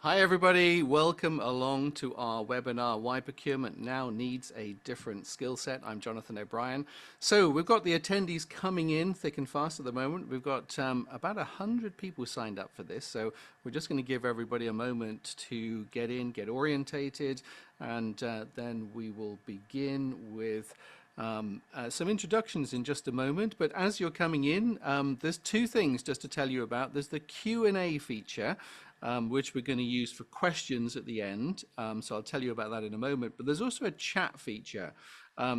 Hi everybody, welcome along to our webinar, Why Procurement Now Needs a Different Skill Set. I'm Jonathan O'Brien. So we've got the attendees coming in thick and fast at the moment. We've got about 100 people signed up for this, so we're just going to give everybody a moment to get in, get orientated, and then we will begin with some introductions in just a moment. But as you're coming in, there's two things just to tell you about. There's the Q&A feature, which we're going to use for questions at the end. So I'll tell you about that in a moment. But there's also a chat feature.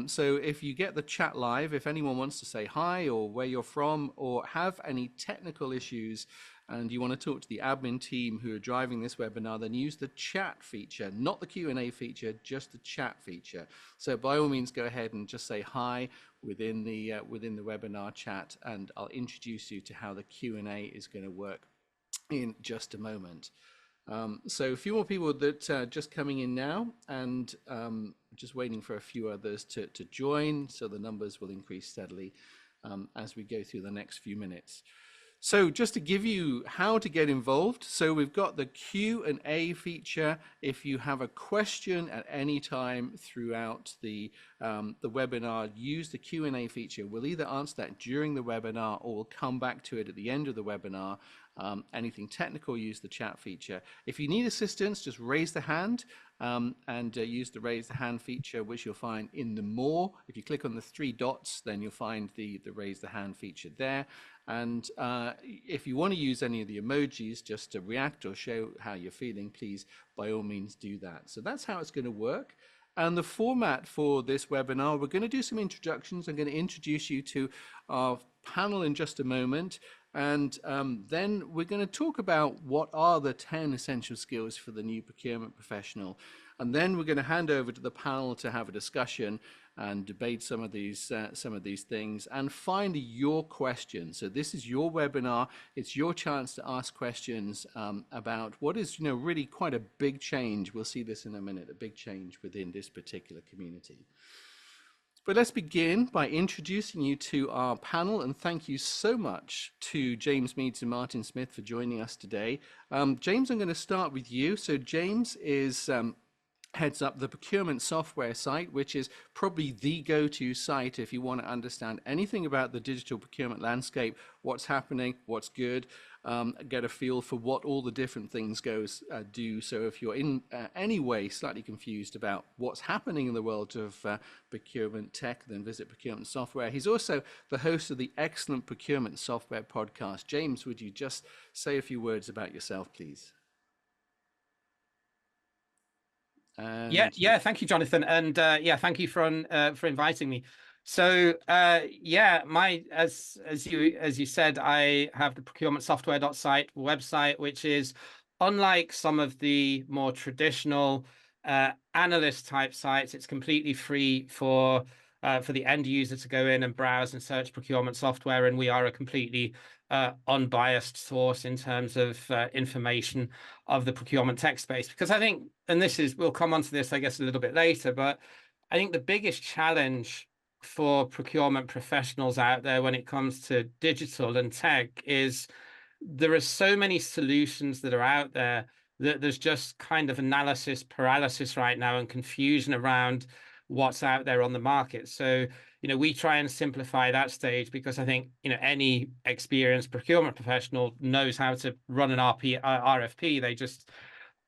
So if you get the chat live, if anyone wants to say hi or where you're from or have any technical issues and you want to talk to the admin team who are driving this webinar, then use the chat feature, not the Q&A feature, just the chat feature. So by all means, go ahead and just say hi within the webinar chat, and I'll introduce you to how the Q&A is going to work in just a moment. So a few more people that are just coming in now, and just waiting for a few others to join, so the numbers will increase steadily as we go through the next few minutes. So just to give you how to get involved, so we've got the Q&A feature. If you have a question at any time throughout the webinar, use the Q&A feature. We'll either answer that during the webinar or we'll come back to it at the end of the webinar. Anything technical, use the chat feature. If you need assistance, just raise the hand and use the raise the hand feature, which you'll find in the more. If you click on the three dots, then you'll find the raise the hand feature there. And if you want to use any of the emojis just to react or show how you're feeling, please, by all means, do that. So that's how it's going to work. And the format for this webinar, we're going to do some introductions. I'm going to introduce you to our panel in just a moment. And then we're going to talk about what are the 10 essential skills for the new procurement professional. And then we're going to hand over to the panel to have a discussion and debate some of these things and find your questions. So this is your webinar. It's your chance to ask questions about what is, really quite a big change. We'll see this in a minute, a big change within this particular community. But let's begin by introducing you to our panel, and thank you so much to James Meads and Martin Smith for joining us today. James, I'm going to start with you. So James is heads up the procurement software site, which is probably the go-to site if you want to understand anything about the digital procurement landscape, what's happening, what's good, get a feel for what all the different things do. So if you're in any way slightly confused about what's happening in the world of procurement tech, then visit Procurement Software. He's also the host of the excellent Procurement Software podcast. James, would you just say a few words about yourself, please? Yeah. Thank you, Jonathan, and thank you for inviting me. So as you said, I have the procurementsoftware.site website, which is unlike some of the more traditional analyst type sites. It's completely free for the end user to go in and browse and search procurement software, and we are a completely unbiased source in terms of information of the procurement tech space. Because I think, and we'll come onto this, I guess, a little bit later, but I think the biggest challenge for procurement professionals out there when it comes to digital and tech is there are so many solutions that are out there that there's just kind of analysis paralysis right now and confusion around what's out there on the market. So, we try and simplify that stage because I think, any experienced procurement professional knows how to run an RFP. They just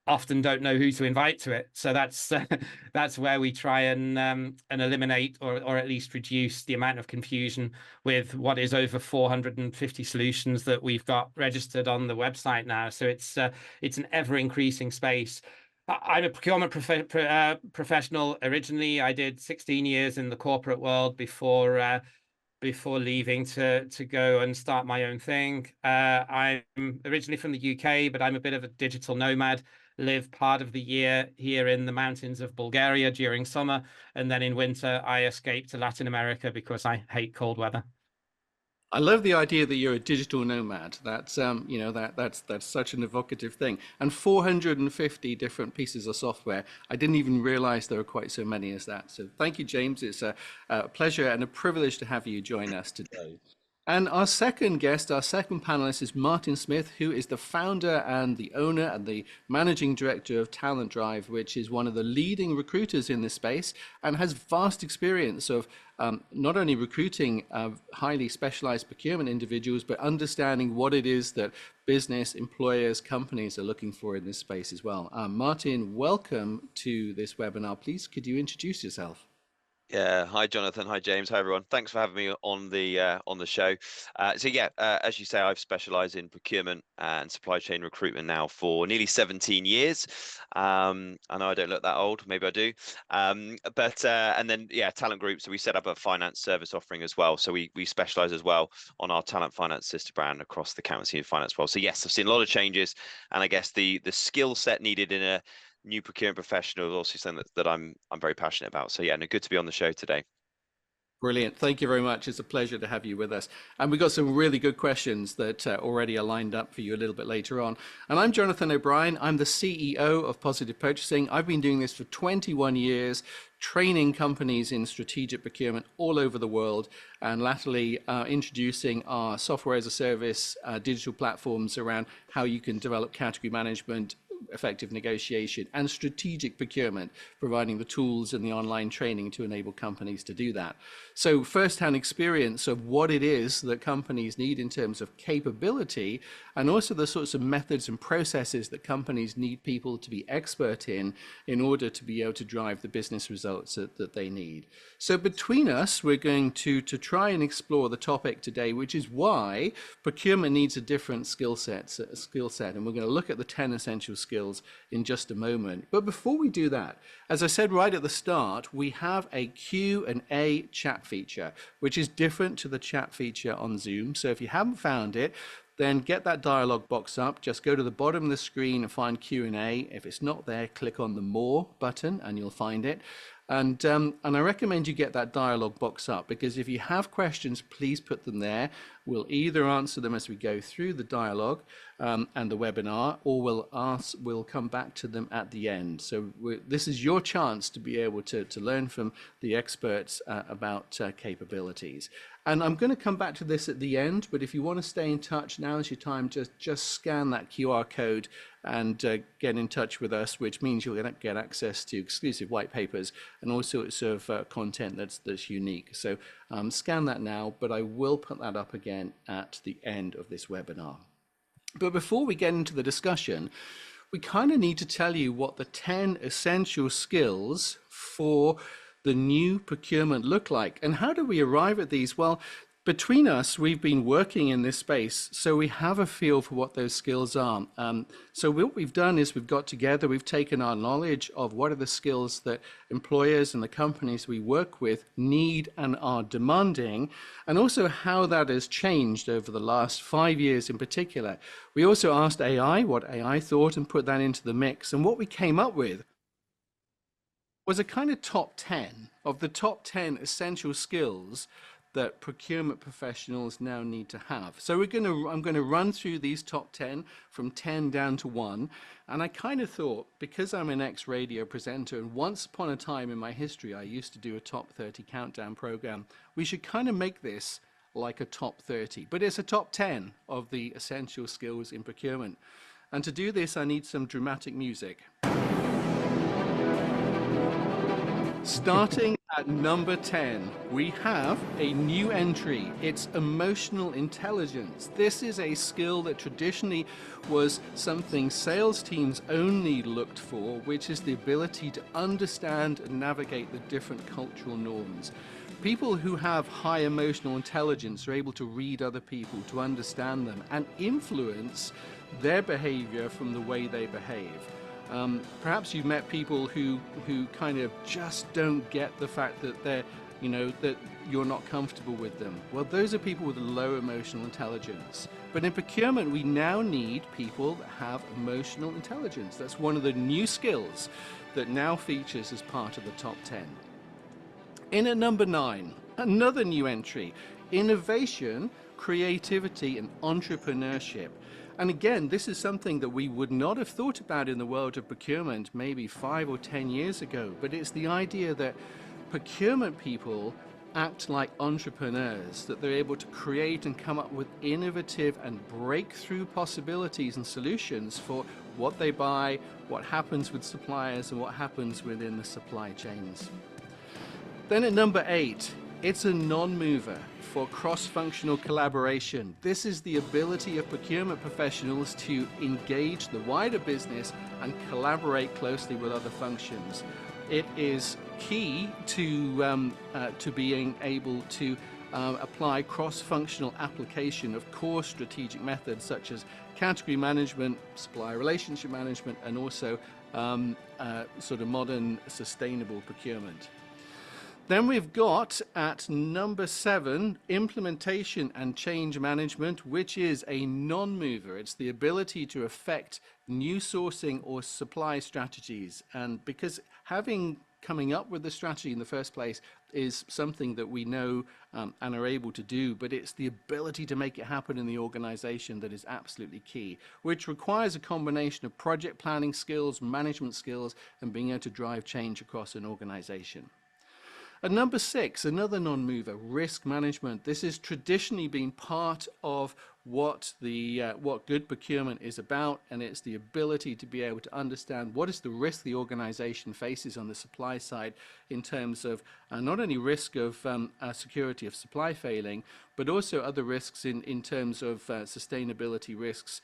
often don't know who to invite to it. So that's where we try and eliminate or at least reduce the amount of confusion with what is over 450 solutions that we've got registered on the website now. So it's an ever increasing space. I'm a procurement professional originally. I did 16 years in the corporate world before leaving to go and start my own thing. I'm originally from the UK, but I'm a bit of a digital nomad. Live part of the year here in the mountains of Bulgaria during summer, and then in winter I escape to Latin America because I hate cold weather. I love the idea that you're a digital nomad. That's that's such an evocative thing. And 450 different pieces of software. I didn't even realize there were quite so many as that. So thank you, James. It's a pleasure and a privilege to have you join us today. And our second guest, our second panelist is Martin Smith, who is the founder and the owner and the managing director of Talent Drive, which is one of the leading recruiters in this space and has vast experience of not only recruiting highly specialized procurement individuals, but understanding what it is that business, employers, companies are looking for in this space as well. Martin, welcome to this webinar. Please, could you introduce yourself? Yeah, hi Jonathan, hi James, hi everyone. Thanks for having me on the show. As you say, I've specialised in procurement and supply chain recruitment now for nearly 17 years. I know I don't look that old, maybe I do. Talent Group. So we set up a finance service offering as well. So we specialise as well on our talent finance sister brand across the accountancy and finance world. So yes, I've seen a lot of changes, and I guess the skill set needed in a new procurement professional is also something that I'm very passionate about. So yeah, no, good to be on the show today. Brilliant. Thank you very much. It's a pleasure to have you with us. And we've got some really good questions that already are lined up for you a little bit later on. And I'm Jonathan O'Brien. I'm the CEO of Positive Purchasing. I've been doing this for 21 years, training companies in strategic procurement all over the world, and latterly introducing our software as a service, digital platforms around how you can develop category management, effective negotiation, and strategic procurement, providing the tools and the online training to enable companies to do that. So first-hand experience of what it is that companies need in terms of capability, and also the sorts of methods and processes that companies need people to be expert in order to be able to drive the business results that they need. So between us, we're going to try and explore the topic today, which is why procurement needs a different skill set, and we're going to look at the 10 essential skills in just a moment. But before we do that, as I said right at the start, we have a Q&A chat feature, which is different to the chat feature on Zoom. So if you haven't found it, then get that dialog box up. Just go to the bottom of the screen and find Q&A. If it's not there, click on the More button and you'll find it. And I recommend you get that dialog box up, because if you have questions, please put them there. We'll either answer them as we go through the dialogue and the webinar, or we'll come back to them at the end. So this is your chance to be able to learn from the experts about capabilities. And I'm going to come back to this at the end, but if you want to stay in touch, now is your time. Just scan that QR code and get in touch with us, which means you'll get access to exclusive white papers and all sorts of content that's unique. So scan that now, but I will put that up again at the end of this webinar. But before we get into the discussion, we kind of need to tell you what the 10 essential skills for the new procurement look like. And how do we arrive at these? Well, between us, we've been working in this space, so we have a feel for what those skills are. So what we've done is we've got together, we've taken our knowledge of what are the skills that employers and the companies we work with need and are demanding, and also how that has changed over the last 5 years in particular. We also asked AI what AI thought and put that into the mix. And what we came up with was a kind of top 10 of the top 10 essential skills that procurement professionals now need to have. So I'm going to run through these top 10 from 10 down to 1. And I kind of thought, because I'm an ex-radio presenter, and once upon a time in my history, I used to do a top 30 countdown program, we should kind of make this like a top 30, but it's a top 10 of the essential skills in procurement. And to do this, I need some dramatic music. Starting at number 10, we have a new entry. It's emotional intelligence. This is a skill that traditionally was something sales teams only looked for, which is the ability to understand and navigate the different cultural norms. People who have high emotional intelligence are able to read other people, to understand them, and influence their behavior from the way they behave. Perhaps you've met people who kind of just don't get the fact that that you're not comfortable with them. Well, those are people with low emotional intelligence. But in procurement, we now need people that have emotional intelligence. That's one of the new skills that now features as part of the top 10. In at number 9, another new entry, innovation, creativity, and entrepreneurship. And again, this is something that we would not have thought about in the world of procurement maybe 5 or 10 years ago, but it's the idea that procurement people act like entrepreneurs, that they're able to create and come up with innovative and breakthrough possibilities and solutions for what they buy, what happens with suppliers, and what happens within the supply chains. Then at number 8, it's a non-mover for cross-functional collaboration. This is the ability of procurement professionals to engage the wider business and collaborate closely with other functions. It is key to being able to apply cross-functional application of core strategic methods such as category management, supplier relationship management, and also sort of modern sustainable procurement. Then we've got at number 7, implementation and change management, which is a non-mover. It's the ability to affect new sourcing or supply strategies. And because coming up with the strategy in the first place is something that we know and are able to do, but it's the ability to make it happen in the organization that is absolutely key, which requires a combination of project planning skills, management skills, and being able to drive change across an organization. At number 6, another non-mover, risk management. This has traditionally been part of what good procurement is about, and it's the ability to be able to understand what is the risk the organization faces on the supply side in terms of not only risk of security of supply failing, but also other risks in terms of sustainability risks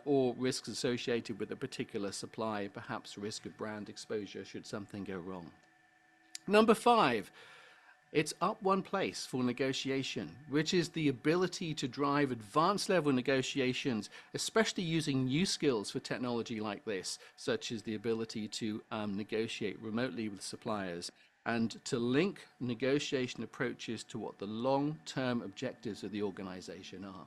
or risks associated with a particular supply, perhaps risk of brand exposure should something go wrong. Number 5, it's up one place for negotiation, which is the ability to drive advanced level negotiations, especially using new skills for technology like this, such as the ability to negotiate remotely with suppliers and to link negotiation approaches to what the long-term objectives of the organization are.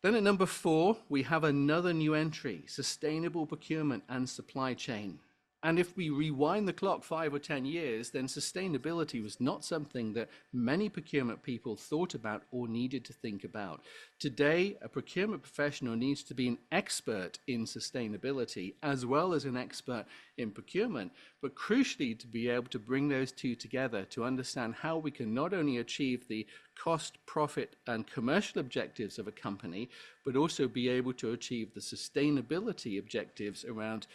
Then at number 4, we have another new entry, sustainable procurement and supply chain. And if we rewind the clock 5 or 10 years, then sustainability was not something that many procurement people thought about or needed to think about. Today, a procurement professional needs to be an expert in sustainability as well as an expert in procurement, but crucially to be able to bring those two together to understand how we can not only achieve the cost, profit, and commercial objectives of a company, but also be able to achieve the sustainability objectives around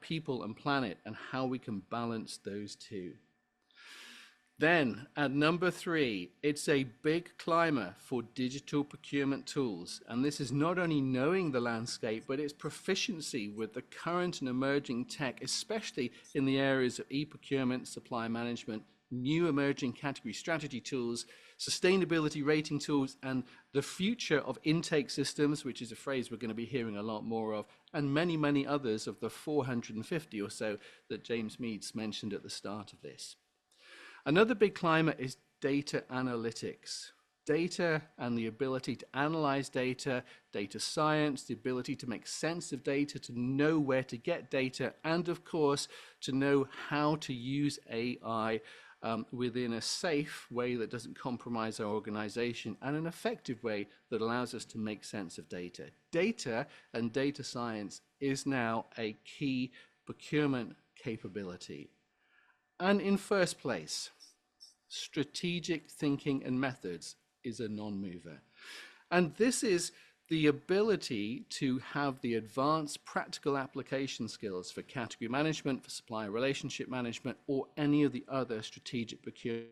people and planet and how we can balance those two. Then at number 3, it's a big climber for digital procurement tools. And this is not only knowing the landscape, but it's proficiency with the current and emerging tech, especially in the areas of e-procurement, supply management, new emerging category strategy tools, sustainability rating tools, and the future of intake systems, which is a phrase we're going to be hearing a lot more of, and many, many others of the 450 or so that James Meads mentioned at the start of this. Another big climber is data analytics. Data and the ability to analyze data, data science, the ability to make sense of data, to know where to get data, and of course, to know how to use AI within a safe way that doesn't compromise our organization and an effective way that allows us to make sense of data. Data and data science is now a key procurement capability. And in first place, strategic thinking and methods is a non-mover. And this is the ability to have the advanced practical application skills for category management, for supplier relationship management, or any of the other strategic procurement.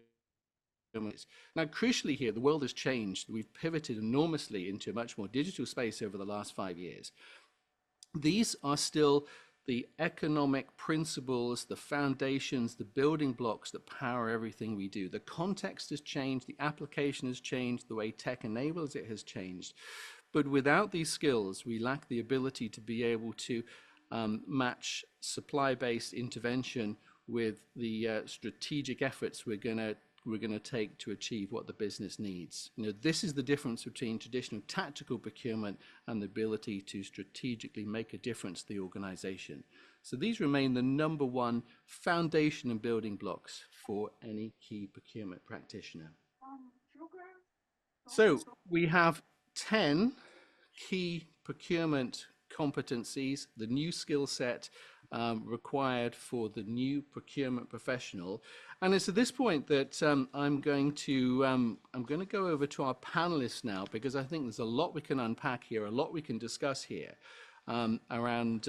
Now, crucially here, the world has changed. We've pivoted enormously into a much more digital space over the last 5 years. These are still the economic principles, the foundations, the building blocks that power everything we do. The context has changed, the application has changed, the way tech enables it has changed. But without these skills, we lack the ability to be able to match supply-based intervention with the strategic efforts we're going to take to achieve what the business needs. You know, this is the difference between traditional tactical procurement and the ability to strategically make a difference to the organization. So these remain the number 1 foundation and building blocks for any key procurement practitioner. So we have 10 key procurement competencies, the new skill set required for the new procurement professional. And it's at this point that I'm going to go over to our panelists now, because I think there's a lot we can unpack here, a lot we can discuss here around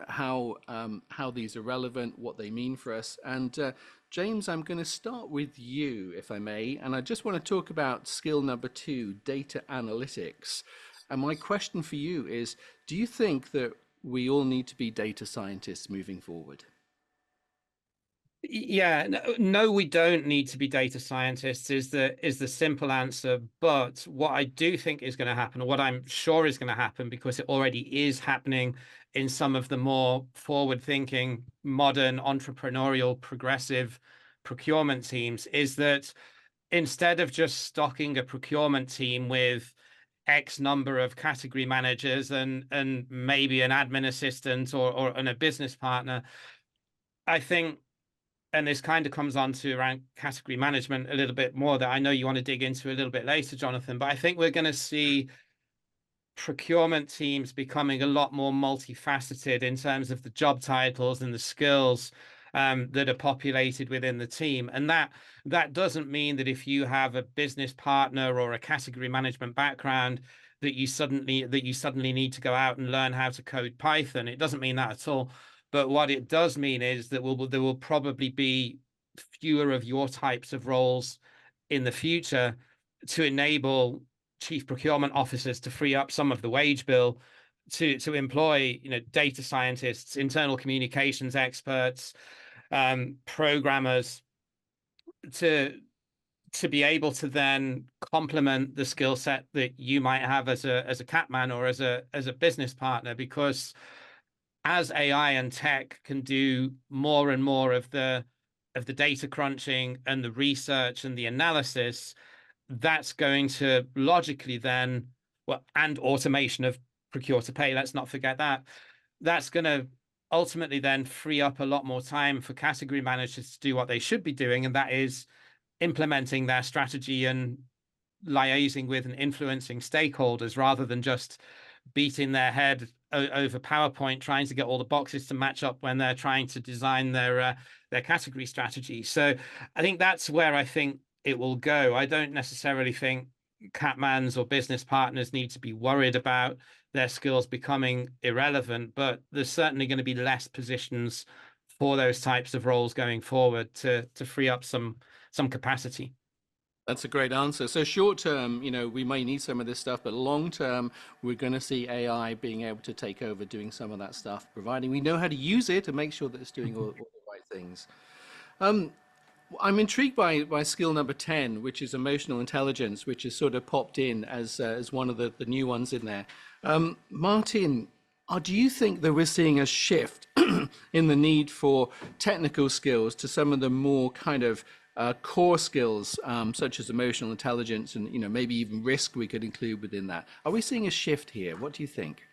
how these are relevant, what they mean for us. And James, I'm going to start with you, if I may. And I just want to talk about skill number 2, data analytics. And my question for you is, do you think that we all need to be data scientists moving forward? Yeah, no, we don't need to be data scientists is the simple answer. But what I do think is going to happen, or what I'm sure is going to happen, because it already is happening in some of the more forward-thinking, modern, entrepreneurial, progressive procurement teams, is that instead of just stocking a procurement team with X number of category managers and maybe an admin assistant or and a business partner, I think, and this kind of comes on to around category management a little bit more, that I know you want to dig into a little bit later, Jonathan, but I think we're going to see procurement teams becoming a lot more multifaceted in terms of the job titles and the skills that are populated within the team. And that doesn't mean that if you have a business partner or a category management background that you suddenly need to go out and learn how to code Python. It doesn't mean that at all. But what it does mean is that there will probably be fewer of your types of roles in the future, to enable chief procurement officers to free up some of the wage bill to employ, data scientists, internal communications experts, programmers, to be able to then complement the skill set that you might have as a catman or as a business partner. Because as AI and tech can do more and more of the data crunching and the research and the analysis, that's going to logically then, well, and automation of procure to pay, let's not forget that, that's going to ultimately then free up a lot more time for category managers to do what they should be doing, and that is implementing their strategy and liaising with and influencing stakeholders, rather than just beating their head over PowerPoint trying to get all the boxes to match up when they're trying to design their category strategy. So I think that's where I think it will go. I don't necessarily think catmans or business partners need to be worried about their skills becoming irrelevant, but there's certainly going to be less positions for those types of roles going forward to free up some capacity. That's a great answer. So short term, we may need some of this stuff, but long term, we're going to see AI being able to take over doing some of that stuff, providing we know how to use it and make sure that it's doing all the right things. I'm intrigued by skill number 10, which is emotional intelligence, which has sort of popped in as one of the new ones in there. Martin, do you think that we're seeing a shift in the need for technical skills to some of the more kind of core skills, such as emotional intelligence and maybe even risk we could include within that? Are we seeing a shift here? What do you think?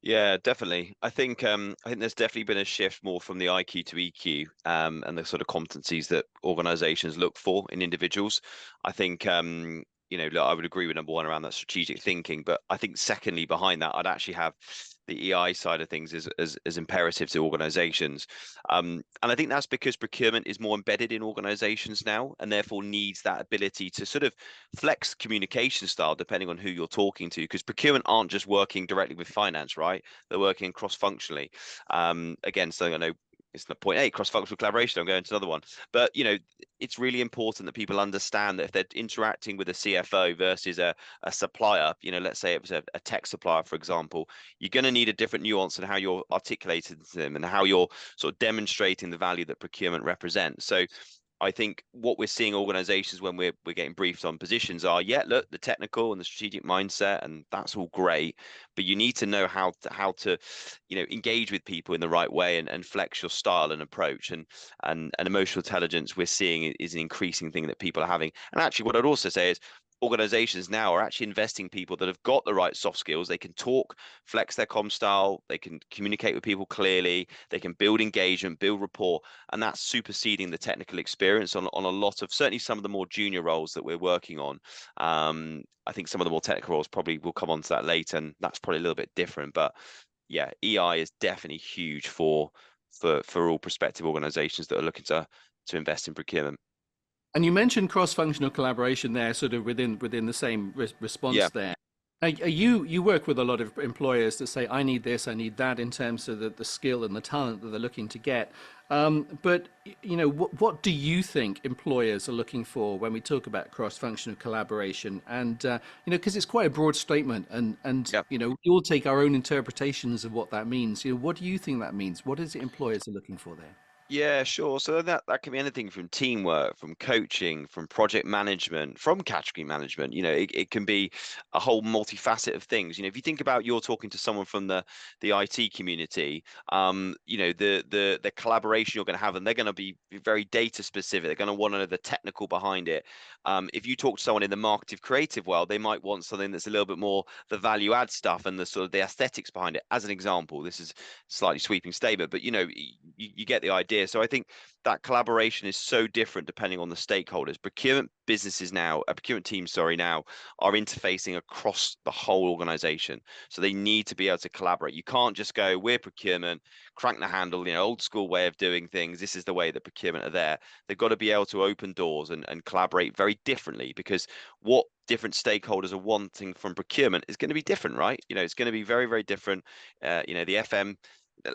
Yeah, definitely. I think there's definitely been a shift more from the IQ to EQ, and the sort of competencies that organizations look for in individuals. I think I would agree with number one around that strategic thinking, but I think secondly behind that, I'd actually have the EI side of things as imperative to organizations. And I think that's because procurement is more embedded in organizations now, and therefore needs that ability to sort of flex communication style depending on who you're talking to, because procurement aren't just working directly with finance, right? They're working cross-functionally. Again, so I know it's not point 8, cross-functional collaboration. I'm going to another one, but it's really important that people understand that if they're interacting with a CFO versus a supplier, let's say it was a tech supplier, for example, you're going to need a different nuance in how you're articulating to them and how you're sort of demonstrating the value that procurement represents. So I think what we're seeing organizations when we're getting briefed on positions are, yeah, look, the technical and the strategic mindset, and that's all great, but you need to know how to engage with people in the right way and flex your style and approach. And emotional intelligence we're seeing is an increasing thing that people are having. And actually, what I'd also say is organizations now are actually investing people that have got the right soft skills. They can talk, flex their comm style, they can communicate with people clearly, they can build engagement, build rapport, and that's superseding the technical experience on a lot of, certainly some of the more junior roles that we're working on. I think some of the more technical roles probably will come on to that later, and that's probably a little bit different, but yeah, EI is definitely huge for all prospective organizations that are looking to invest in procurement. And you mentioned cross-functional collaboration there, sort of within the same Yeah. response there. Now, you work with a lot of employers that say, I need this, I need that, in terms of the skill and the talent that they're looking to get. But you know, what do you think employers are looking for when we talk about cross-functional collaboration? And you know, because it's quite a broad statement, and Yeah. you know, we all take our own interpretations of what that means. You know, what do you think that means? What is it employers are looking for there? Yeah, sure. So that can be anything from teamwork, from coaching, from project management, from category management. You know, it can be a whole multifaceted of things. You know, if you think about you're talking to someone from the IT community, you know, the collaboration you're going to have, and they're going to be very data specific. They're going to want to know the technical behind it. If you talk to someone in the marketing creative world, they might want something that's a little bit more the value add stuff and the sort of the aesthetics behind it. As an example, this is slightly sweeping statement, but you know, you get the idea. So I think that collaboration is so different depending on the stakeholders. Procurement businesses now, procurement teams, sorry, now are interfacing across the whole organization. So they need to be able to collaborate. You can't just go, we're procurement, crank the handle, you know, old school way of doing things. This is the way that procurement are there. They've got to be able to open doors and collaborate very differently, because what different stakeholders are wanting from procurement is going to be different, right? You know, it's going to be very, very different. You know, the FM,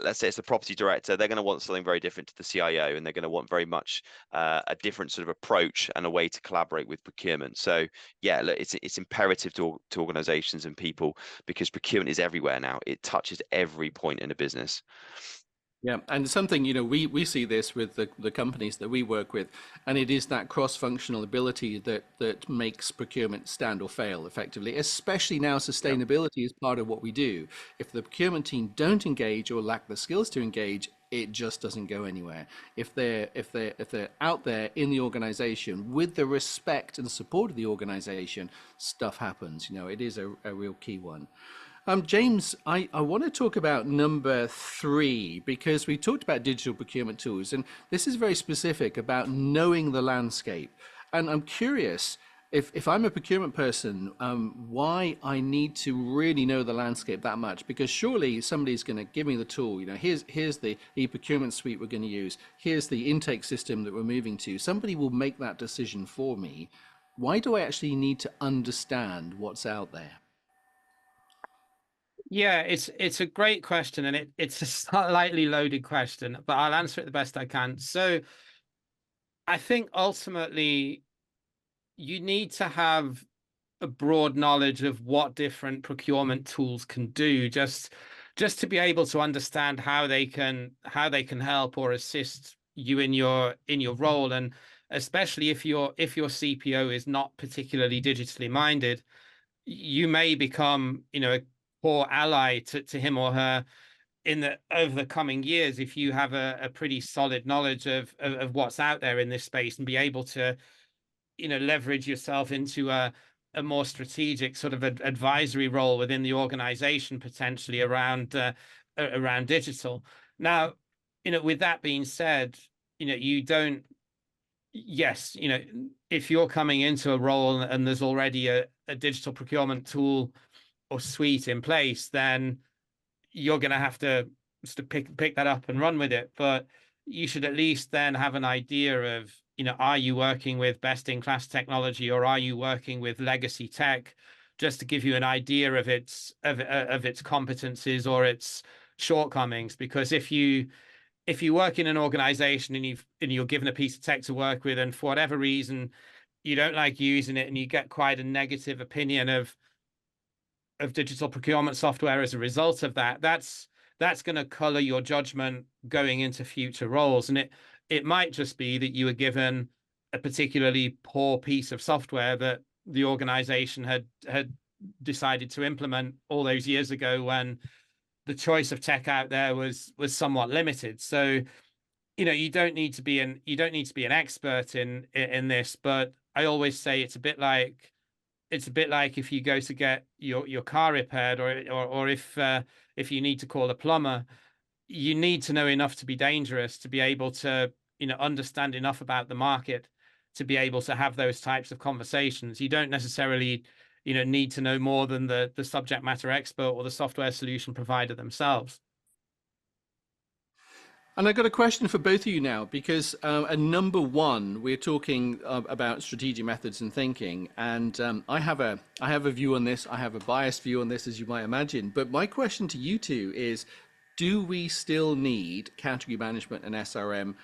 let's say it's the property director, they're going to want something very different to the CIO, and they're going to want very much a different sort of approach and a way to collaborate with procurement. So yeah, look, it's imperative to organizations and people, because procurement is everywhere now. It touches every point in a business. Yeah, and something, you know, we see this with the companies that we work with, and it is that cross-functional ability that makes procurement stand or fail effectively, especially now sustainability is part of what we do. If the procurement team don't engage or lack the skills to engage, it just doesn't go anywhere. If they're out there in the organization with the respect and support of the organization, stuff happens. You know, it is a real key one. James, I want to talk about number 3, because we talked about digital procurement tools, and this is very specific about knowing the landscape. And I'm curious, if I'm a procurement person, why I need to really know the landscape that much, because surely somebody's going to give me the tool. You know, here's the e-procurement suite we're going to use. Here's the intake system that we're moving to. Somebody will make that decision for me. Why do I actually need to understand what's out there? Yeah, it's a great question, and it's a slightly loaded question, but I'll answer it the best I can. So I think ultimately you need to have a broad knowledge of what different procurement tools can do, just to be able to understand how they can help or assist you in your role. And especially if your CPO is not particularly digitally minded, you may become, you know, a poor ally to him or her over the coming years, if you have a pretty solid knowledge of what's out there in this space, and be able to, you know, leverage yourself into a more strategic sort of advisory role within the organization, potentially around digital. Now, you know, with that being said, you know, you don't, yes, you know, if you're coming into a role and there's already a digital procurement tool or suite in place, then you're going to have to sort of pick that up and run with it. But you should at least then have an idea of, you know, are you working with best in class technology, or are you working with legacy tech, just to give you an idea of its competencies or its shortcomings. Because if you work in an organization and you're given a piece of tech to work with, and for whatever reason you don't like using it, and you get quite a negative opinion of digital procurement software as a result of that, that's going to color your judgment going into future roles. And it might just be that you were given a particularly poor piece of software that the organization had decided to implement all those years ago, when the choice of tech out there was somewhat limited. So, you know, you don't need to be an expert in this, but I always say it's a bit like if you go to get your car repaired, or if you need to call a plumber, you need to know enough to be dangerous, to be able to, you know, understand enough about the market to be able to have those types of conversations. You don't necessarily need to know more than the subject matter expert or the software solution provider themselves. And I've got a question for both of you now, because at number one, we're talking about strategic methods and thinking, and I have a view on this. I have a biased view on this, as you might imagine. But my question to you two is: do we still need category management and SRM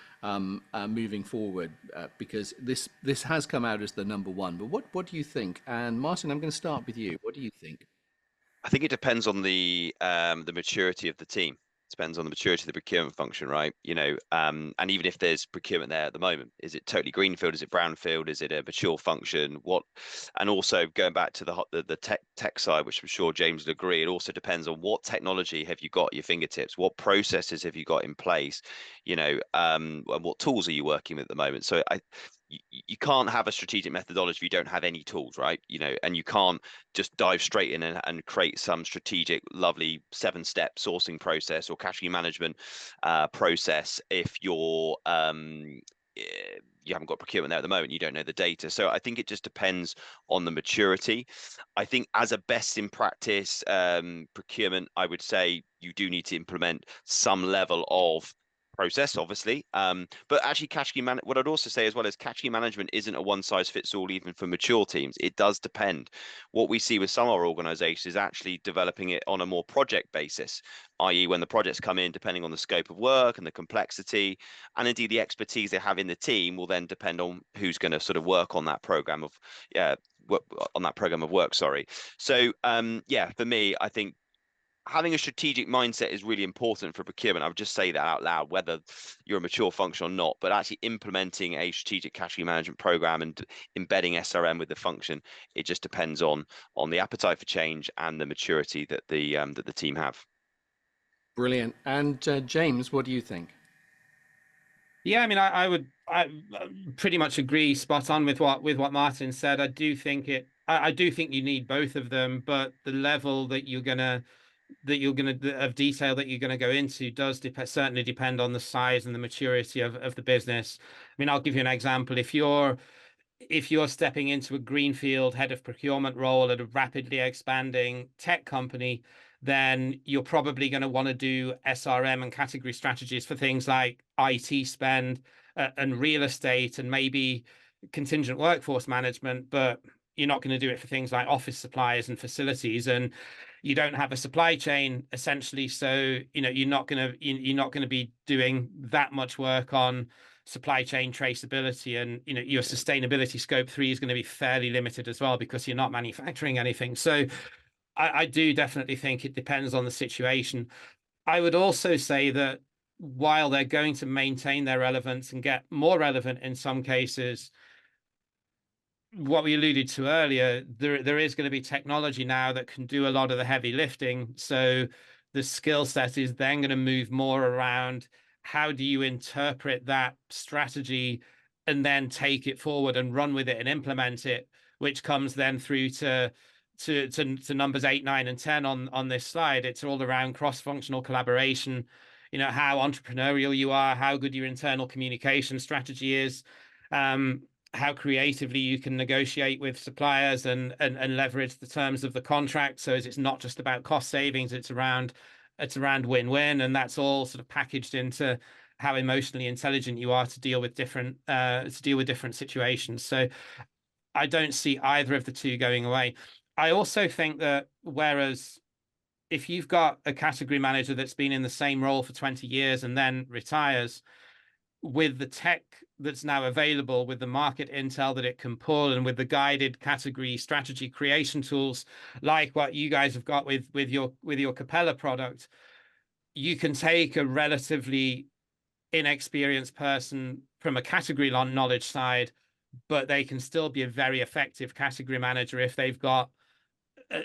moving forward? Because this has come out as the number one. But what do you think? And Martin, I'm going to start with you. What do you think? I think it depends on the maturity of the team. Depends on the maturity of the procurement function, right? And even if there's procurement there at the moment, is it totally greenfield? Is it brownfield? Is it a mature function? And also going back to the tech side, which I'm sure James would agree, it also depends on what technology have you got at your fingertips, what processes have you got in place, and what tools are you working with at the moment. So you can't have a strategic methodology if you don't have any tools, right? And you can't just dive straight in and create some strategic, lovely 7-step sourcing process or category management process if you haven't got procurement there at the moment, you don't know the data. So I think it just depends on the maturity. I think as a best in practice procurement, I would say you do need to implement some level of process, obviously, but actually what I'd also say as well is category management isn't a one size fits all even for mature teams. It does depend. What we see with some of our organizations is actually developing it on a more project basis, i.e. when the projects come in, depending on the scope of work and the complexity and indeed the expertise they have in the team will then depend on who's going to sort of work on that program of work, sorry. So for me, I think having a strategic mindset is really important for procurement. I would just say that out loud, whether you're a mature function or not, but actually implementing a strategic category management program and embedding SRM with the function, it just depends on the appetite for change and the maturity that the team have. Brilliant. And James, what do you think? Yeah, I mean, I pretty much agree spot on with what Martin said. I do think you need both of them, but the level of detail that you're gonna go into does certainly depend on the size and the maturity of the business. I mean, I'll give you an example. If you're stepping into a greenfield head of procurement role at a rapidly expanding tech company, then you're probably going to want to do SRM and category strategies for things like IT spend and real estate and maybe contingent workforce management, but you're not going to do it for things like office supplies and facilities, and you don't have a supply chain essentially. So you're not going to be doing that much work on supply chain traceability, and your sustainability scope 3 is going to be fairly limited as well because you're not manufacturing anything. So I do definitely think it depends on the situation. I would also say that while they're going to maintain their relevance and get more relevant in some cases, what we alluded to earlier, there is going to be technology now that can do a lot of the heavy lifting. So the skill set is then going to move more around how do you interpret that strategy and then take it forward and run with it and implement it, which comes then through to numbers 8, 9, and 10 on this slide. It's all around cross-functional collaboration, how entrepreneurial you are, how good your internal communication strategy is, how creatively you can negotiate with suppliers and leverage the terms of the contract. So it's not just about cost savings, it's around win-win, and that's all sort of packaged into how emotionally intelligent you are to deal with different situations. So I don't see either of the two going away. I also think that whereas if you've got a category manager that's been in the same role for 20 years and then retires, with the tech that's now available, with the market intel that it can pull, and with the guided category strategy creation tools like what you guys have got with your Capella product, you can take a relatively inexperienced person from a category knowledge side, but they can still be a very effective category manager if they've got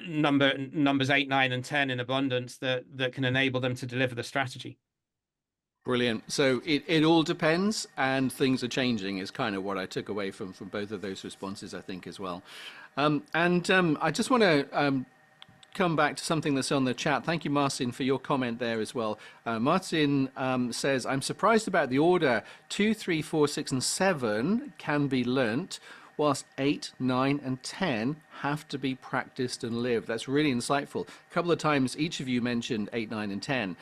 numbers 8, 9, and 10 in abundance that can enable them to deliver the strategy. Brilliant. So it all depends, and things are changing is kind of what I took away from both of those responses, I think, as well. I just want to come back to something that's on the chat. Thank you, Martin, for your comment there as well. Martin says, I'm surprised about the order 2, 3, 4, 6, and 7 can be learnt. whilst 8, 9, and 10 have to be practiced and lived. That's really insightful. A couple of times each of you mentioned 8, 9, and 10.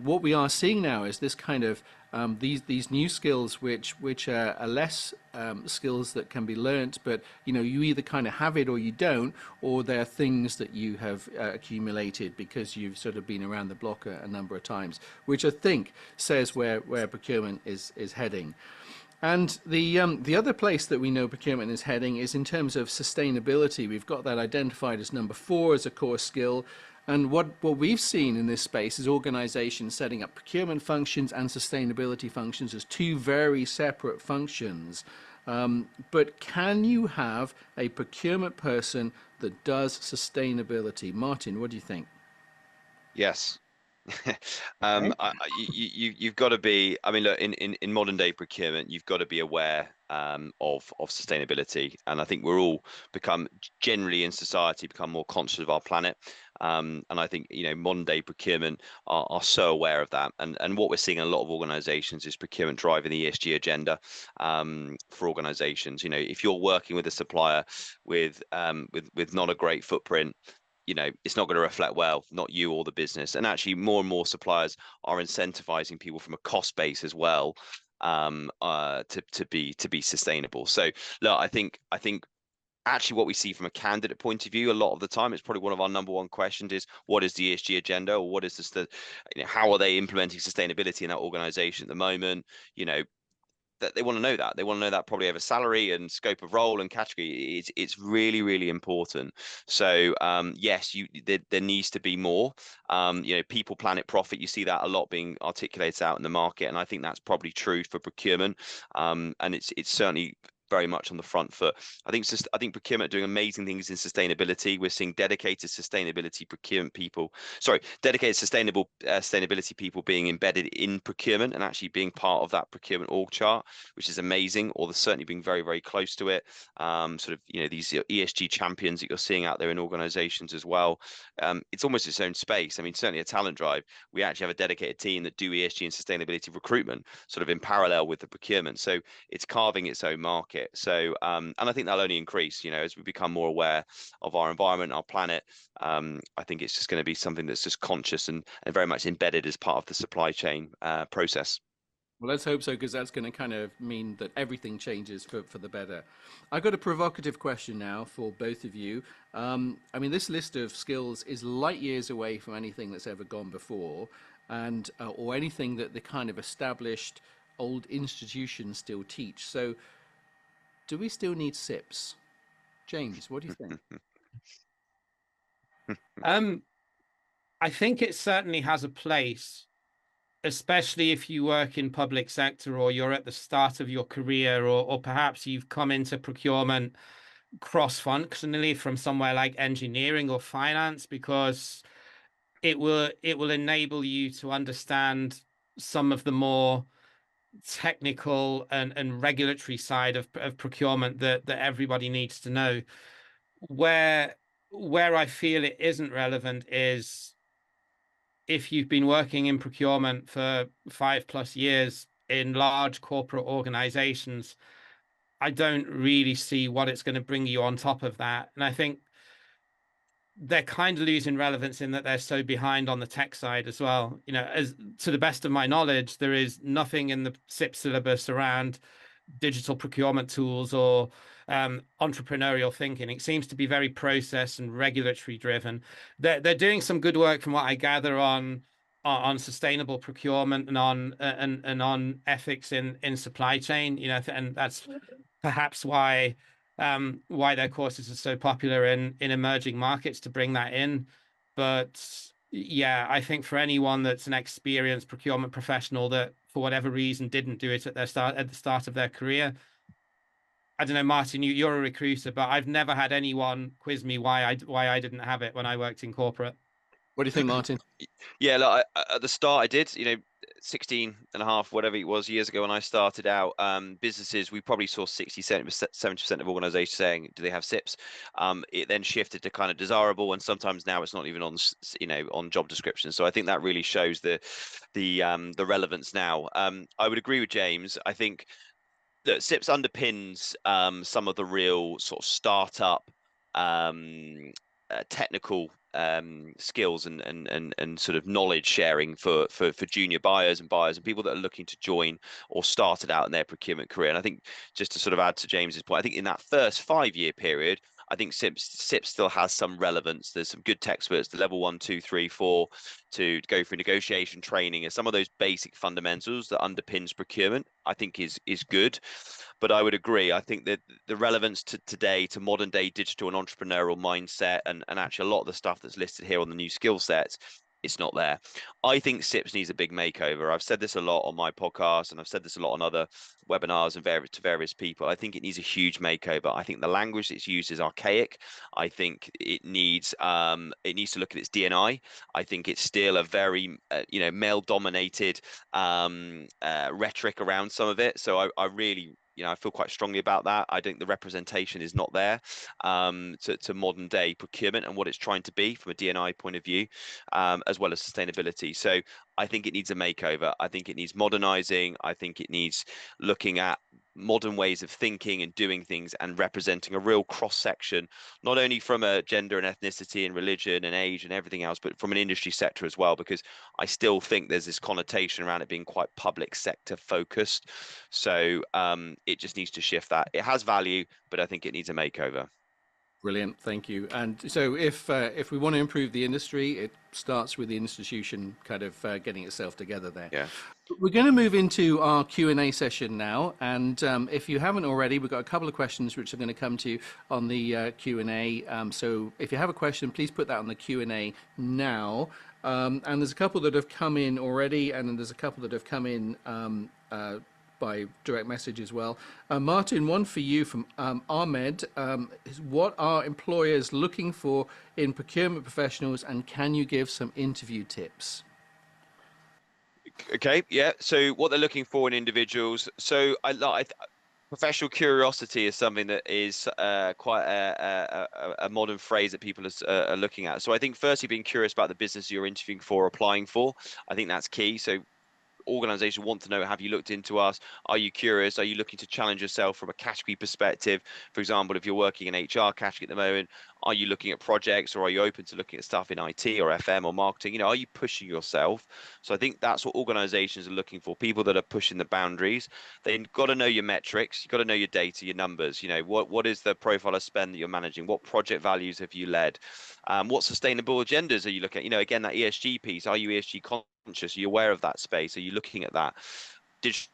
What we are seeing now is this kind of these new skills, which are less skills that can be learnt, but you either kind of have it or you don't, or they're things that you have accumulated because you've sort of been around the block a number of times, which I think says where procurement is heading. And the other place that we know procurement is heading is in terms of sustainability. We've got that identified as number 4 as a core skill. And what we've seen in this space is organizations setting up procurement functions and sustainability functions as two very separate functions. But can you have a procurement person that does sustainability? Martin, what do you think? Yes. Okay. You've got to be, I mean, look, in modern day procurement, you've got to be aware of sustainability. And I think we're all generally in society become more conscious of our planet. And I think, modern day procurement are so aware of that. And what we're seeing in a lot of organizations is procurement driving the ESG agenda for organizations. If you're working with a supplier with not a great footprint, it's not going to reflect well, not you or the business. And actually more and more suppliers are incentivizing people from a cost base as well to be sustainable. So look, I think actually what we see from a candidate point of view a lot of the time, it's probably one of our number one questions is what is the ESG agenda, or what is how are they implementing sustainability in that organization at the moment? That they want to know that. They want to know that probably over salary and scope of role and category. It's really, really important. So yes, there needs to be more. People, planet, profit. You see that a lot being articulated out in the market, and I think that's probably true for procurement. And it's certainly very much on the front foot. I think procurement doing amazing things in sustainability. We're seeing dedicated sustainability procurement people. Sorry, dedicated sustainability people being embedded in procurement and actually being part of that procurement org chart, which is amazing. Or they're certainly being very, very close to it. These ESG champions that you're seeing out there in organizations as well. It's almost its own space. I mean, certainly a talent drive. We actually have a dedicated team that do ESG and sustainability recruitment, sort of in parallel with the procurement. So it's carving its own market. So, and I think that'll only increase, as we become more aware of our environment, our planet. I think it's just going to be something that's just conscious and very much embedded as part of the supply chain process. Well, let's hope so, because that's going to kind of mean that everything changes for the better. I've got a provocative question now for both of you. I mean, this list of skills is light years away from anything that's ever gone before, and or anything that the kind of established old institutions still teach. So do we still need SIPs? James, what do you think? I think it certainly has a place, especially if you work in public sector or you're at the start of your career, or perhaps you've come into procurement cross-functionally from somewhere like engineering or finance, because it will enable you to understand some of the more technical and regulatory side of procurement that everybody needs to know. Where I feel it isn't relevant is if you've been working in procurement for 5+ years in large corporate organizations, I don't really see what it's going to bring you on top of that. And I think they're kind of losing relevance in that they're so behind on the tech side as well. As to the best of my knowledge, there is nothing in the SIP syllabus around digital procurement tools or entrepreneurial thinking. It seems to be very process and regulatory driven. They're doing some good work from what I gather on sustainable procurement and on ethics in supply chain. And that's perhaps why their courses are so popular in emerging markets, to bring that in. But yeah, I think for anyone that's an experienced procurement professional that for whatever reason didn't do it at the start of their career, I don't know, Martin, you're a recruiter, but I've never had anyone quiz me why I didn't have it when I worked in corporate. What do you think, Martin? Yeah, look, at the start I did, 16 and a half, whatever it was, years ago when I started out, businesses, we probably saw 60, 70% of organizations saying, do they have SIPs? It then shifted to kind of desirable, and sometimes now it's not even on, on job descriptions. So I think that really shows the relevance now. I would agree with James. I think look, SIPS underpins some of the real sort of startup technical skills and sort of knowledge sharing for junior buyers and people that are looking to join or started out in their procurement career. And I think just to sort of add to James's point, I think in that first 5-year period, I think SIPS still has some relevance. There's some good textbooks, the level 1, 2, 3, 4, to go through negotiation training, and some of those basic fundamentals that underpins procurement, I think is good. But I would agree. I think that the relevance to today, to modern day digital and entrepreneurial mindset, and actually a lot of the stuff that's listed here on the new skill sets, it's not there. I think SIPS needs a big makeover. I've said this a lot on my podcast, and I've said this a lot on other webinars and to various people. I think it needs a huge makeover. I think the language that's used is archaic. I think it needs to look at its DNI. I think it's still a very male dominated rhetoric around some of it. So I really, I feel quite strongly about that. I think the representation is not there to modern day procurement and what it's trying to be from a DNI point of view, as well as sustainability. So I think it needs a makeover. I think it needs modernizing. I think it needs looking at modern ways of thinking and doing things and representing a real cross section, not only from a gender and ethnicity and religion and age and everything else, but from an industry sector as well, because I still think there's this connotation around it being quite public sector focused. So it just needs to shift that. It has value, but I think it needs a makeover. Brilliant, thank you. And so if we want to improve the industry, it starts with the institution kind of getting itself together there. Yeah. We're going to move into our Q&A session now, and if you haven't already, we've got a couple of questions which are going to come to you on the Q&A. So if you have a question, please put that on the Q&A now. And there's a couple that have come in already, and then there's a couple that have come in by direct message as well. Martin, one for you from Ahmed. Is what are employers looking for in procurement professionals, and can you give some interview tips? Okay, yeah. So what they're looking for in individuals. So professional curiosity is something that is quite a modern phrase that people are looking at. So I think firstly, being curious about the business you're interviewing for, applying for, I think that's key. So organization want to know, have you looked into us? Are you curious? Are you looking to challenge yourself from a category perspective? For example, if you're working in HR category at the moment, are you looking at projects, or are you open to looking at stuff in IT or FM or marketing? Are you pushing yourself? So I think that's what organizations are looking for, people that are pushing the boundaries. They've got to know your metrics. You've got to know your data, your numbers. What is the profile of spend that you're managing? What project values have you led? What sustainable agendas are you looking at? Again, that ESG piece. Are you ESG conscious? Are you aware of that space? Are you looking at that? Digital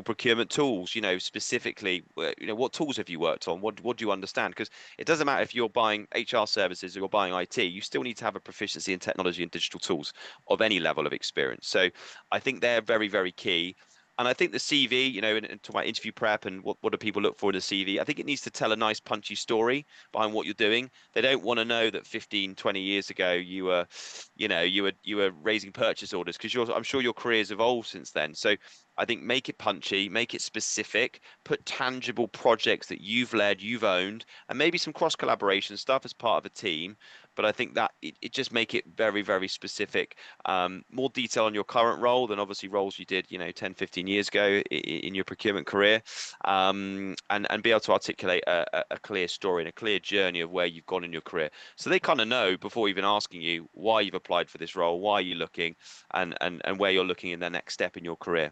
procurement tools, specifically, what tools have you worked on? What do you understand? Because it doesn't matter if you're buying HR services or you're buying IT, you still need to have a proficiency in technology and digital tools of any level of experience. So I think they're very, very key. And I think the CV, and to my interview prep and what do people look for in a CV, I think it needs to tell a nice punchy story behind what you're doing. They don't want to know that 15, 20 years ago you were raising purchase orders, because I'm sure your career's evolved since then. So I think make it punchy, make it specific, put tangible projects that you've led, you've owned, and maybe some cross collaboration stuff as part of a team. But I think that it just make it very, very specific. More detail on your current role than obviously roles you did, 10, 15 years ago in your procurement career, and be able to articulate a clear story and a clear journey of where you've gone in your career. So they kind of know before even asking you why you've applied for this role, why you're looking, and where you're looking in the next step in your career.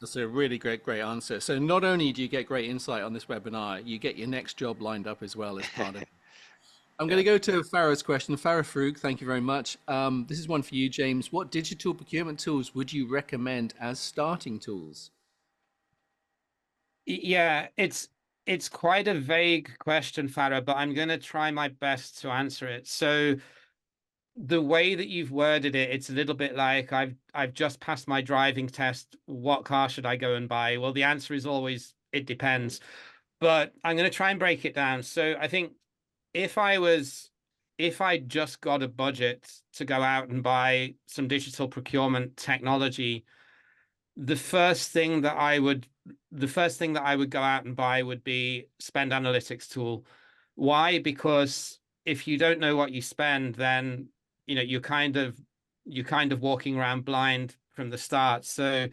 That's a really great answer. So not only do you get great insight on this webinar, you get your next job lined up as well as part of it. I'm going to go to Farah's question. Farah Frug, thank you very much. This is one for you, James. What digital procurement tools would you recommend as starting tools? Yeah, it's quite a vague question, Farah, but I'm going to try my best to answer it. So the way that you've worded it, it's a little bit like I've just passed my driving test. What car should I go and buy? Well, the answer is always it depends. But I'm going to try and break it down. So I think if I just got a budget to go out and buy some digital procurement technology, the first thing that I would go out and buy would be spend analytics tool. Why? Because if you don't know what you spend, then you're kind of walking around blind from the start. So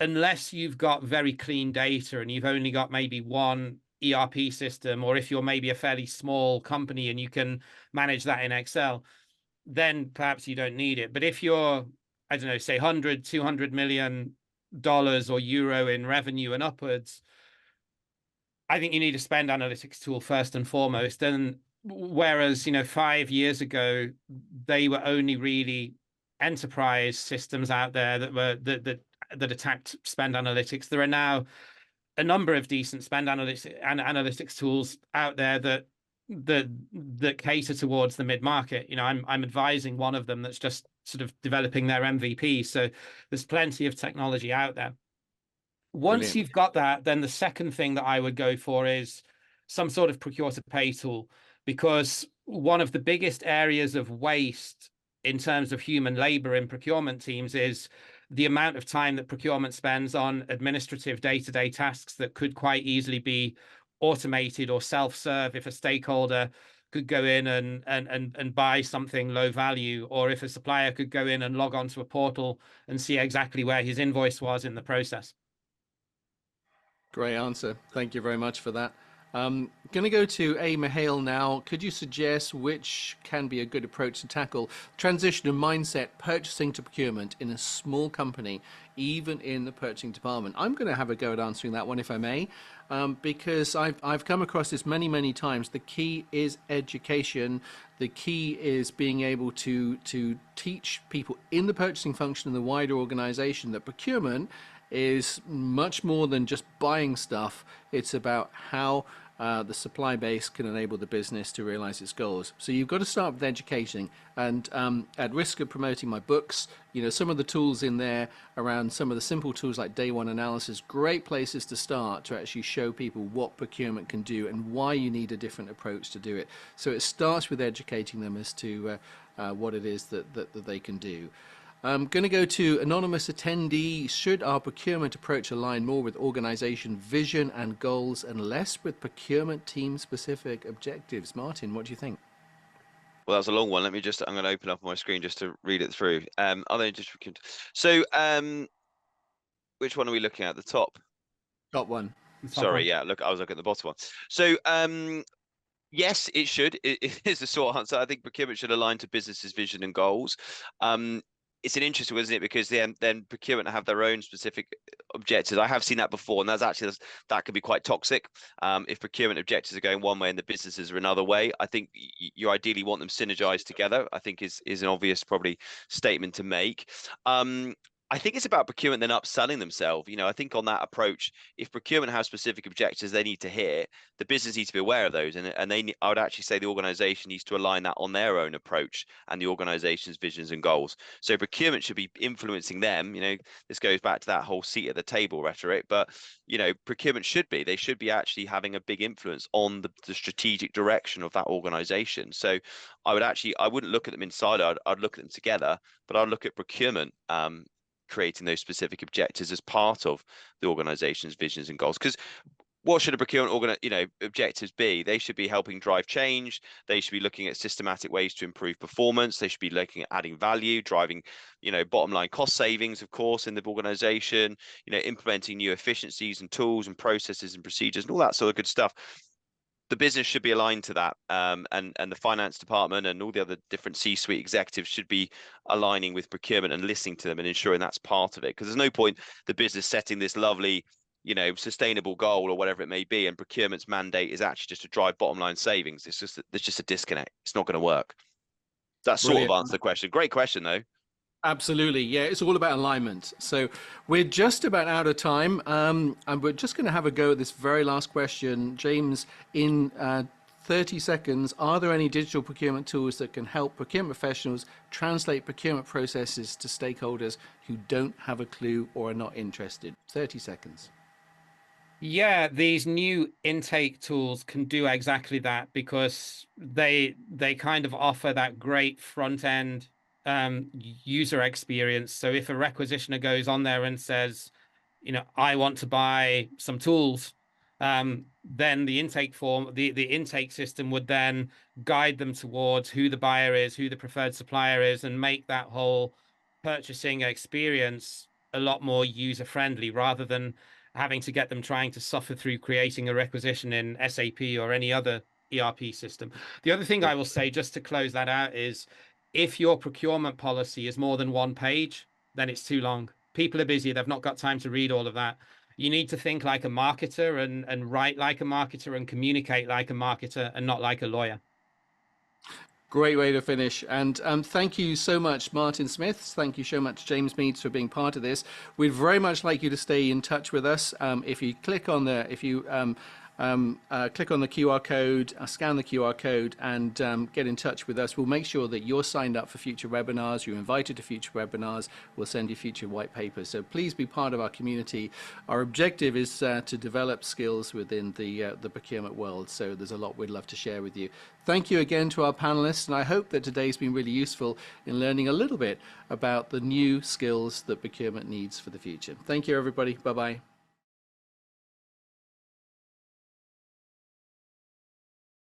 unless you've got very clean data and you've only got maybe one ERP system, or if you're maybe a fairly small company and you can manage that in Excel, then perhaps you don't need it. But if you're, I don't know, say 100, $200 million or euro in revenue and upwards, I think you need a spend analytics tool first and foremost. And whereas, 5 years ago, they were only really enterprise systems out there that attacked spend analytics. There are now a number of decent spend analytics tools out there that cater towards the mid-market. I'm advising one of them that's just sort of developing their MVP. So there's plenty of technology out there. Once Brilliant. you've got that, then the second thing that I would go for is some sort of procure to pay tool, because one of the biggest areas of waste in terms of human labor in procurement teams is the amount of time that procurement spends on administrative day-to-day tasks that could quite easily be automated or self-serve if a stakeholder could go in and buy something low value, or if a supplier could go in and log onto a portal and see exactly where his invoice was in the process. Great answer. Thank you very much for that. Going to go to A. Mihail now. Could you suggest which can be a good approach to tackle transition of mindset, purchasing to procurement in a small company, even in the purchasing department? I'm going to have a go at answering that one, if I may, because I've come across this many, many times. The key is education. The key is being able to teach people in the purchasing function and the wider organization that procurement is much more than just buying stuff. It's about how the supply base can enable the business to realize its goals. So you've got to start with educating. And at risk of promoting my books, some of the tools in there around some of the simple tools like day one analysis, great places to start to actually show people what procurement can do and why you need a different approach to do it. So it starts with educating them as to what it is that they can do. I'm going to go to anonymous attendee. Should our procurement approach align more with organization vision and goals and less with procurement team specific objectives? Martin, what do you think? Well, that was a long one. I'm going to open up my screen just to read it through. So, which one are we looking at? The top? Top one. Sorry, yeah. Look, I was looking at the bottom one. So, yes, it should. It is the short answer. I think procurement should align to business's vision and goals. It's an interesting one, isn't it? Because then procurement have their own specific objectives. I have seen that before, and that can be quite toxic. If procurement objectives are going one way and the businesses are another way, I think you ideally want them synergized together. I think is an obvious probably statement to make. I think it's about procurement then upselling themselves. I think on that approach, if procurement has specific objectives they need to hit, the business needs to be aware of those, and I would actually say the organization needs to align that on their own approach and the organization's visions and goals. So procurement should be influencing them. This goes back to that whole seat at the table rhetoric, but procurement should be actually having a big influence on the strategic direction of that organization. So I wouldn't look at them in silo. I'd look at them together, but I'd look at procurement creating those specific objectives as part of the organization's visions and goals. Because what should a procurement objectives be? They should be helping drive change. They should be looking at systematic ways to improve performance. They should be looking at adding value, driving, bottom line cost savings, of course, in the organization, implementing new efficiencies and tools and processes and procedures and all that sort of good stuff. The business should be aligned to that, and the finance department and all the other different C-suite executives should be aligning with procurement and listening to them and ensuring that's part of it. Because there's no point the business setting this lovely, sustainable goal or whatever it may be, and procurement's mandate is actually just to drive bottom line savings. There's just a disconnect. It's not going to work. That sort of answers the question. Great question, though. Absolutely. Yeah, it's all about alignment. So we're just about out of time, and we're just going to have a go at this very last question. James, in 30 seconds, are there any digital procurement tools that can help procurement professionals translate procurement processes to stakeholders who don't have a clue or are not interested? 30 seconds. Yeah, these new intake tools can do exactly that, because they kind of offer that great front end user experience. So if a requisitioner goes on there and says, I want to buy some tools, then the intake form, the intake system would then guide them towards who the buyer is, who the preferred supplier is, and make that whole purchasing experience a lot more user friendly rather than having to get them trying to suffer through creating a requisition in SAP or any other ERP system. The other thing I will say, just to close that out, is if your procurement policy is more than 1 page, then it's too long. People are busy, they've not got time to read all of that. You need to think like a marketer and write like a marketer and communicate like a marketer and not like a lawyer. Great way to finish. And thank you so much, Martin Smith. Thank you so much, James Meads, for being part of this. We'd very much like you to stay in touch with us. If you click on the, click on the QR code, scan the QR code, and get in touch with us. We'll make sure that you're signed up for future webinars. You're invited to future webinars. We'll send you future white papers. So please be part of our community. Our objective is to develop skills within the procurement world. So there's a lot we'd love to share with you. Thank you again to our panelists, and I hope that today's been really useful in learning a little bit about the new skills that procurement needs for the future. Thank you, everybody. Bye-bye.